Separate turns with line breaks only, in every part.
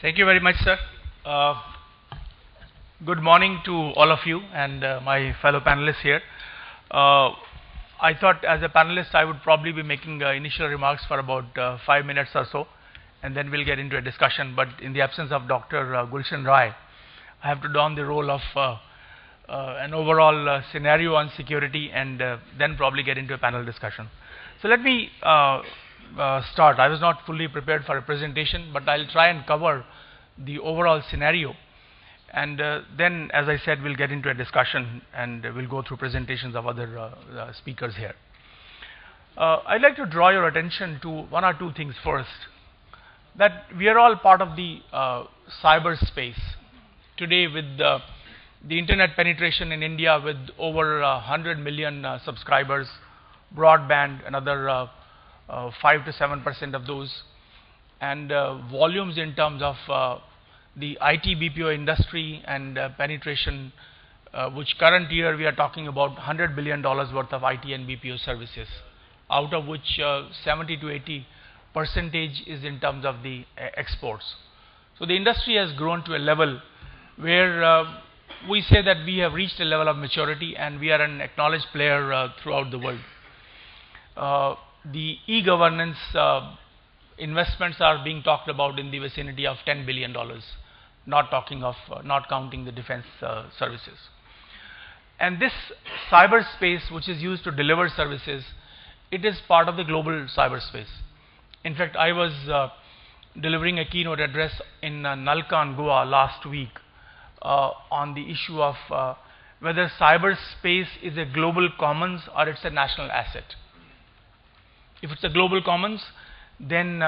Thank you very much, sir. Uh, Good morning to all of you and my fellow panelists here. Uh, I thought as a panelist I would probably be making initial remarks for about 5 minutes or so, and then we'll get into a discussion. But in the absence of Dr. Gulshan Rai, I have to don the role of an overall scenario on security and then probably get into a panel discussion. So let me start. I was not fully prepared for a presentation, but I'll try and cover the overall scenario. And then, as I said, we'll get into a discussion and we'll go through presentations of other speakers here. I'd like to draw your attention to one or two things first. That we are all part of the cyberspace. Today, with the internet penetration in India with over 100 million subscribers, broadband another 5 to 7% of those, and volumes in terms of the IT BPO industry and penetration, which current year we are talking about $100 billion worth of IT and BPO services, out of which 70 to 80% is in terms of the exports. So the industry has grown to a level where we say that we have reached a level of maturity and we are an acknowledged player throughout the world. The e-governance investments are being talked about in the vicinity of $10 billion, not counting the defense services. And this cyberspace, which is used to deliver services, it is part of the global cyberspace. In fact, I was delivering a keynote address in Nalkan, Goa last week on the issue of whether cyberspace is a global commons or it's a national asset. If it's a global commons, then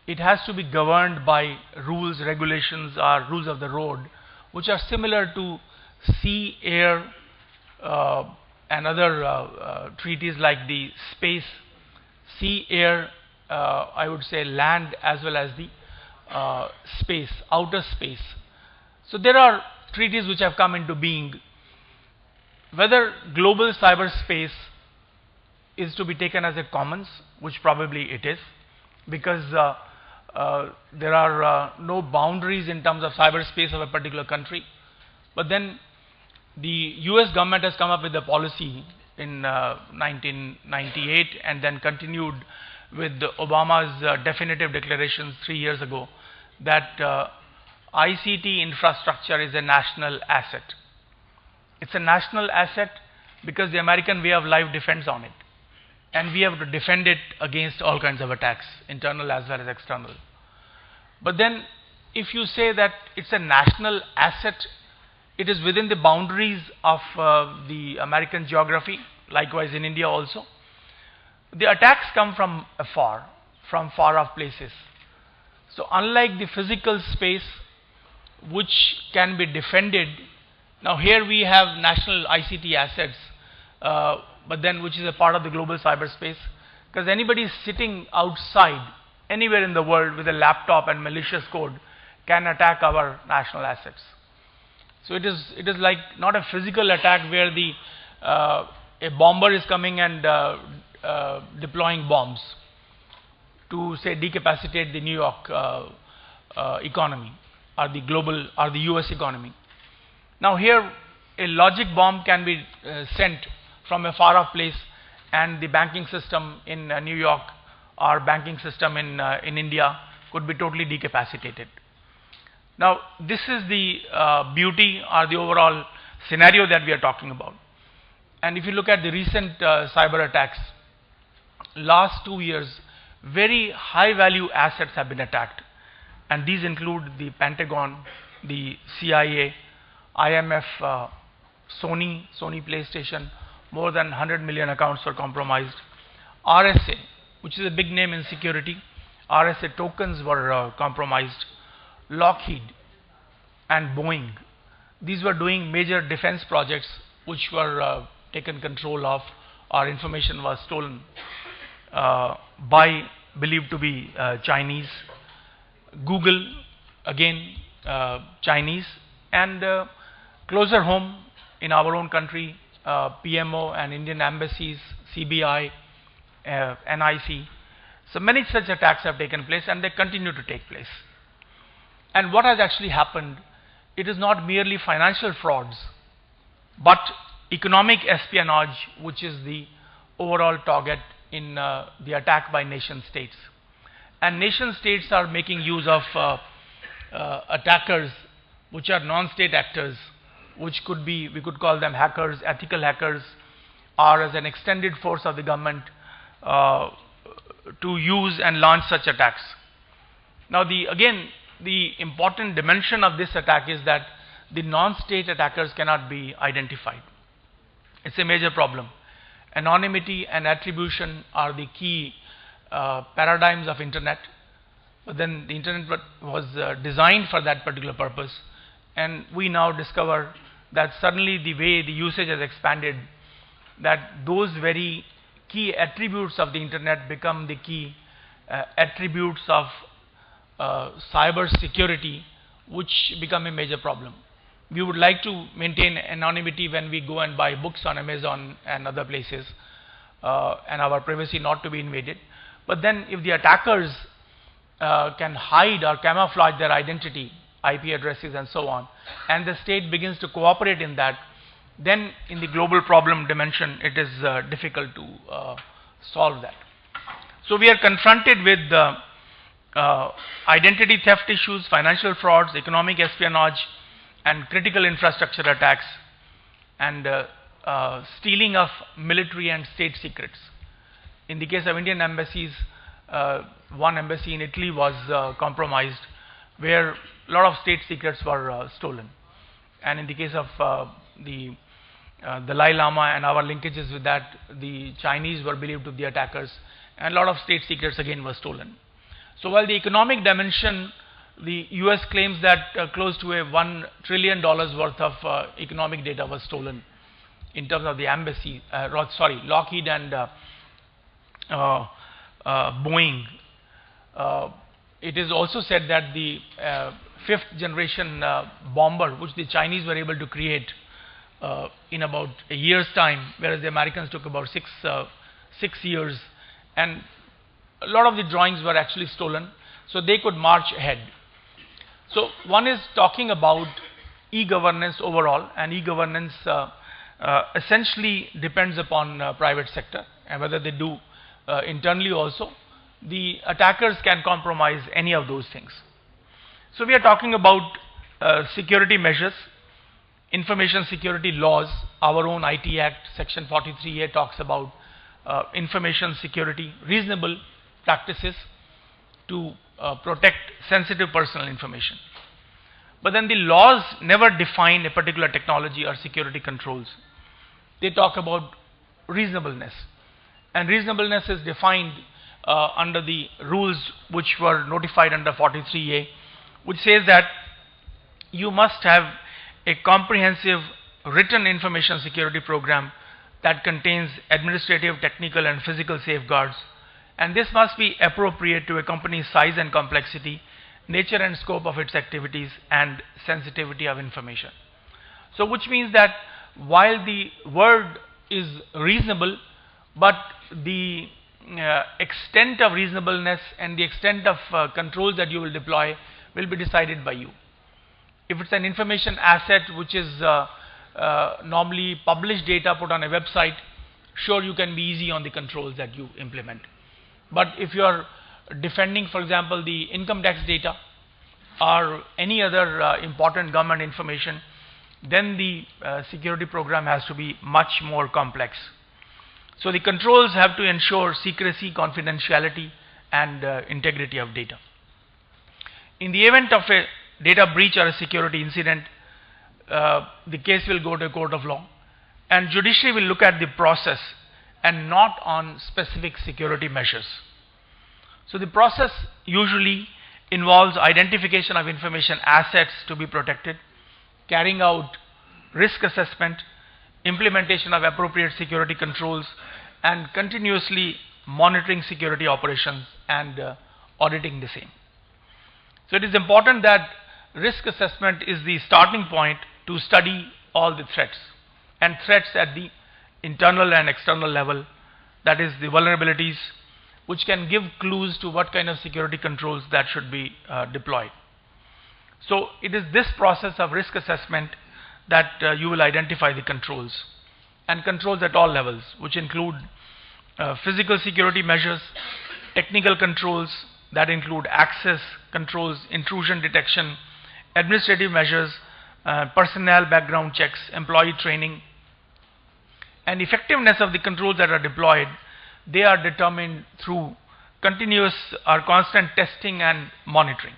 it has to be governed by rules, regulations, or rules of the road, which are similar to sea, air, and other treaties like the space, sea, air, I would say land, as well as the space, outer space. So there are treaties which have come into being. Whether global cyberspace is to be taken as a commons, which probably it is, because there are no boundaries in terms of cyberspace of a particular country. But then the US government has come up with a policy in 1998 and then continued with Obama's definitive declarations 3 years ago that ICT infrastructure is a national asset. It's a national asset because the American way of life depends on it. And we have to defend it against all kinds of attacks, internal as well as external. But then, if you say that it's a national asset, it is within the boundaries of the American geography, likewise in India also. The attacks come from afar, from far off places. So unlike the physical space, which can be defended, now here we have national ICT assets, but then which is a part of the global cyberspace, because anybody sitting outside anywhere in the world with a laptop and malicious code can attack our national assets. So it is like not a physical attack where the a bomber is coming and deploying bombs to say decapacitate the New York economy or the global or the US economy. Now here a logic bomb can be sent from a far off place and the banking system in New York or banking system in India could be totally decapacitated. Now this is the beauty or the overall scenario that we are talking about. And if you look at the recent cyber attacks, last 2 years very high value assets have been attacked, and these include the Pentagon, the CIA, IMF, Sony PlayStation. More than 100 million accounts were compromised. RSA, which is a big name in security, RSA tokens were compromised. Lockheed and Boeing, these were doing major defense projects which were taken control of, or information was stolen by believed to be Chinese. Google, again Chinese, and closer home in our own country, PMO and Indian embassies, CBI, NIC. So many such attacks have taken place and they continue to take place. And what has actually happened, it is not merely financial frauds, but economic espionage, which is the overall target in the attack by nation states. And nation states are making use of attackers which are non-state actors, which could be, we could call them hackers, ethical hackers, or as an extended force of the government to use and launch such attacks. Now, again, the important dimension of this attack is that the non-state attackers cannot be identified. It's a major problem. Anonymity and attribution are the key paradigms of internet. But then the internet was designed for that particular purpose, and we now discover that suddenly the way the usage has expanded, that those very key attributes of the internet become the key attributes of cyber security, which become a major problem. We would like to maintain anonymity when we go and buy books on Amazon and other places, and our privacy not to be invaded. But then if the attackers can hide or camouflage their identity, IP addresses and so on, and the state begins to cooperate in that, then in the global problem dimension, it is difficult to solve that. So we are confronted with identity theft issues, financial frauds, economic espionage, and critical infrastructure attacks, and stealing of military and state secrets. In the case of Indian embassies, one embassy in Italy was compromised, where a lot of state secrets were stolen. And in the case of the Dalai Lama and our linkages with that, the Chinese were believed to be the attackers, and a lot of state secrets again were stolen. So while the economic dimension, the US claims that close to a $1 trillion worth of economic data was stolen in terms of the embassy, Lockheed and Boeing. It is also said that the fifth generation bomber, which the Chinese were able to create in about a year's time, whereas the Americans took about six years, and a lot of the drawings were actually stolen, so they could march ahead. So one is talking about e-governance overall, and e-governance essentially depends upon private sector, and whether they do internally also. The attackers can compromise any of those things. So we are talking about security measures, information security laws. Our own IT Act, Section 43A, talks about information security, reasonable practices to protect sensitive personal information. But then the laws never define a particular technology or security controls. They talk about reasonableness, and reasonableness is defined under the rules which were notified under 43A, which says that you must have a comprehensive written information security program that contains administrative, technical, and physical safeguards, and this must be appropriate to a company's size and complexity, nature and scope of its activities, and sensitivity of information. So which means that while the word is reasonable, but the extent of reasonableness and the extent of controls that you will deploy will be decided by you. If it's an information asset which is normally published data put on a website, sure, you can be easy on the controls that you implement. But if you are defending, for example, the income tax data or any other important government information, then the security program has to be much more complex. So the controls have to ensure secrecy, confidentiality, and integrity of data. In the event of a data breach or a security incident, the case will go to a court of law, and judiciary will look at the process and not on specific security measures. So the process usually involves identification of information assets to be protected, carrying out risk assessment, implementation of appropriate security controls, and continuously monitoring security operations and auditing the same. So it is important that risk assessment is the starting point to study all the threats, and threats at the internal and external level, that is the vulnerabilities, which can give clues to what kind of security controls that should be deployed. So it is this process of risk assessment that you will identify the controls, and controls at all levels, which include physical security measures, technical controls that include access controls, intrusion detection, administrative measures, personnel background checks, employee training, and effectiveness of the controls that are deployed. They are determined through continuous or constant testing and monitoring.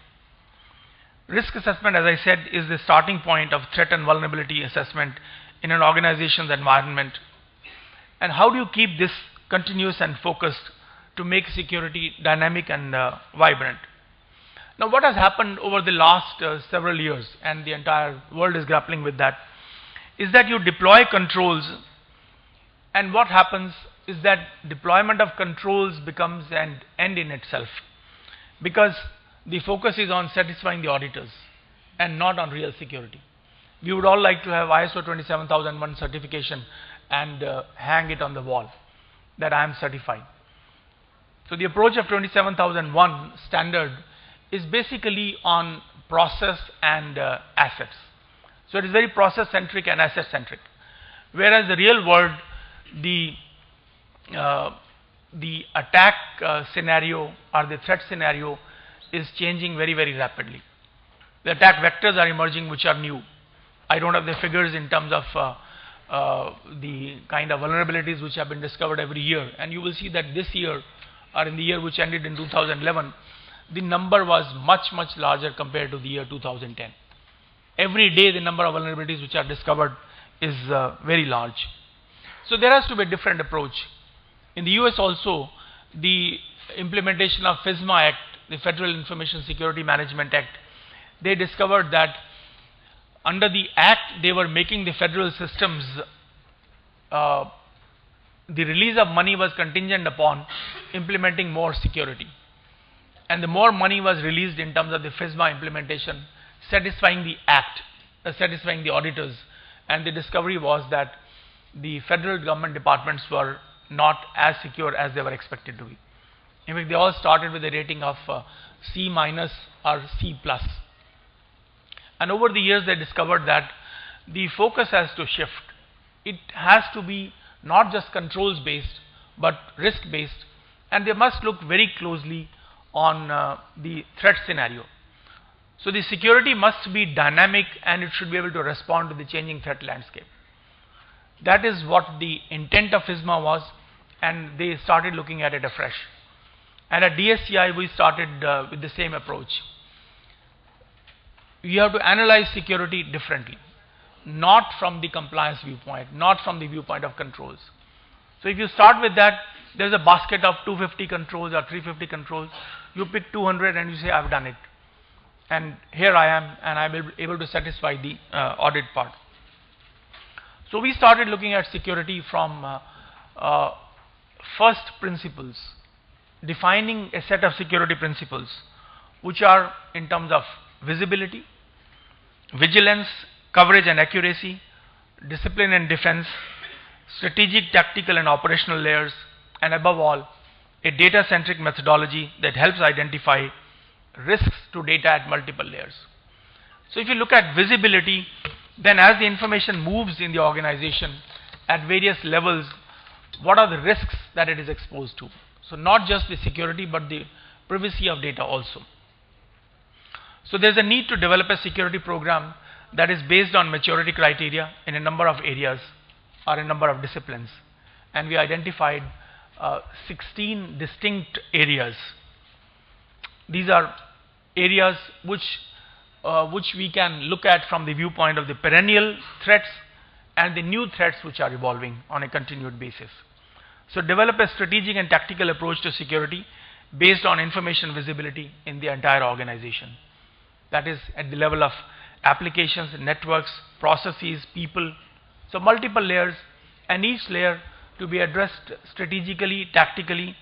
Risk assessment, as I said, is the starting point of threat and vulnerability assessment in an organization's environment. And how do you keep this continuous and focused to make security dynamic and vibrant? Now, what has happened over the last several years, and the entire world is grappling with that, is that you deploy controls, and what happens is that deployment of controls becomes an end in itself, because the focus is on satisfying the auditors and not on real security. We would all like to have ISO 27001 certification and hang it on the wall that I am certified. So the approach of 27001 standard is basically on process and assets. So it is very process centric and asset centric, whereas the real world, the attack scenario or the threat scenario is changing very, very rapidly. The attack vectors are emerging which are new. I don't have the figures in terms of the kind of vulnerabilities which have been discovered every year, and you will see that this year, or in the year which ended in 2011, the number was much, much larger compared to the year 2010. Every day the number of vulnerabilities which are discovered is very large. So there has to be a different approach. In the US also, the implementation of FISMA Act, the Federal Information Security Management Act, they discovered that under the act they were making the federal systems, the release of money was contingent upon implementing more security. And the more money was released in terms of the FISMA implementation, satisfying the act, satisfying the auditors, and the discovery was that the federal government departments were not as secure as they were expected to be. In fact, they all started with a rating of C- or C+. And over the years they discovered that the focus has to shift. It has to be not just controls based but risk based, and they must look very closely on the threat scenario. So the security must be dynamic and it should be able to respond to the changing threat landscape. That is what the intent of FISMA was, and they started looking at it afresh. And at DSCI we started with the same approach. You have to analyze security differently, not from the compliance viewpoint, not from the viewpoint of controls. So if you start with that, there's a basket of 250 controls or 350 controls. You pick 200 and you say, I've done it. And here I am, and I'm able to satisfy the audit part. So we started looking at security from first principles, defining a set of security principles, which are in terms of visibility, vigilance, coverage and accuracy, discipline and defense, strategic, tactical and operational layers, and above all, a data-centric methodology that helps identify risks to data at multiple layers. So if you look at visibility, then as the information moves in the organization at various levels, what are the risks that it is exposed to? So not just the security but the privacy of data also. So there's a need to develop a security program that is based on maturity criteria in a number of areas or a number of disciplines, and we identified 16 distinct areas. These are areas which we can look at from the viewpoint of the perennial threats and the new threats which are evolving on a continued basis. So develop a strategic and tactical approach to security based on information visibility in the entire organization. That is at the level of applications, networks, processes, people. So multiple layers, and each layer to be addressed strategically, tactically,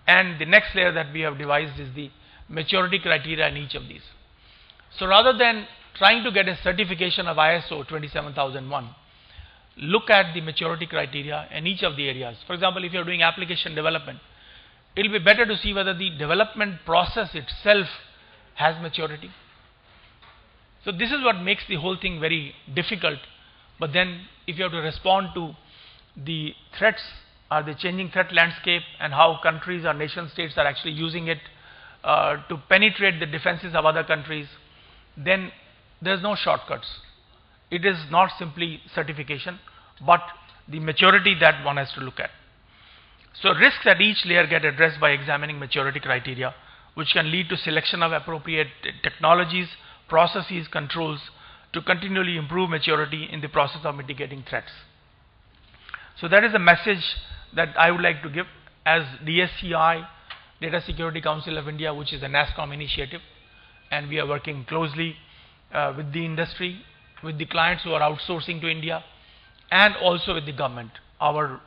and the next layer that we have devised is the maturity criteria in each of these. So rather than trying to get a certification of ISO 27001, look at the maturity criteria in each of the areas. For example, if you are doing application development, it will be better to see whether the development process itself has maturity. So this is what makes the whole thing very difficult. But then if you have to respond to the threats or the changing threat landscape and how countries or nation states are actually using it to penetrate the defenses of other countries, then there's no shortcuts. It is not simply certification, but the maturity that one has to look at. So risks at each layer get addressed by examining maturity criteria, which can lead to selection of appropriate technologies, processes, controls to continually improve maturity in the process of mitigating threats. So that is the message that I would like to give as DSCI, Data Security Council of India, which is a NASSCOM initiative, and we are working closely with the industry, with the clients who are outsourcing to India, and also with the government. Our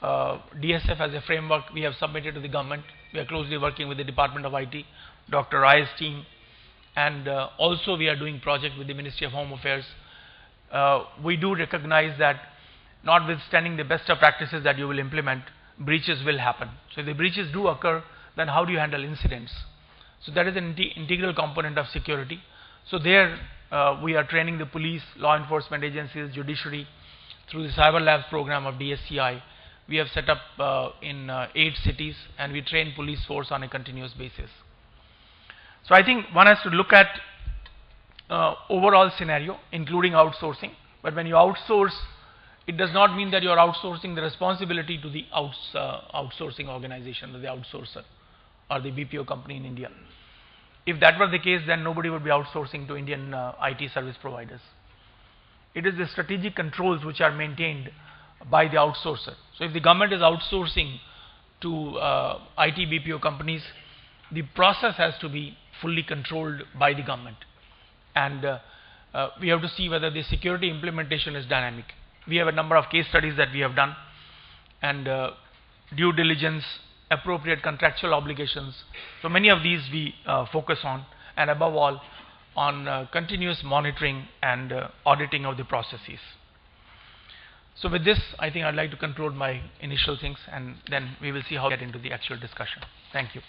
DSF as a framework we have submitted to the government. We are closely working with the Department of IT, Dr. Rai's team, and also we are doing project with the Ministry of Home Affairs. We do recognize that notwithstanding the best of practices that you will implement, breaches will happen. So if the breaches do occur, then how do you handle incidents? So that is an integral component of security. So there we are training the police, law enforcement agencies, judiciary through the Cyber Labs program of DSCI. We have set up in 8 cities, and we train police force on a continuous basis. So I think one has to look at overall scenario, including outsourcing. But when you outsource, it does not mean that you are outsourcing the responsibility to the outsourcing organization, or the outsourcer, or the BPO company in India. If that were the case, then nobody would be outsourcing to Indian IT service providers. It is the strategic controls which are maintained by the outsourcer. So if the government is outsourcing to IT BPO companies, the process has to be fully controlled by the government. And we have to see whether the security implementation is dynamic. We have a number of case studies that we have done, and due diligence, appropriate contractual obligations. So many of these we focus on, and above all on continuous monitoring and auditing of the processes. So with this, I think I'd like to conclude my initial things, and then we will see how we get into the actual discussion. Thank you.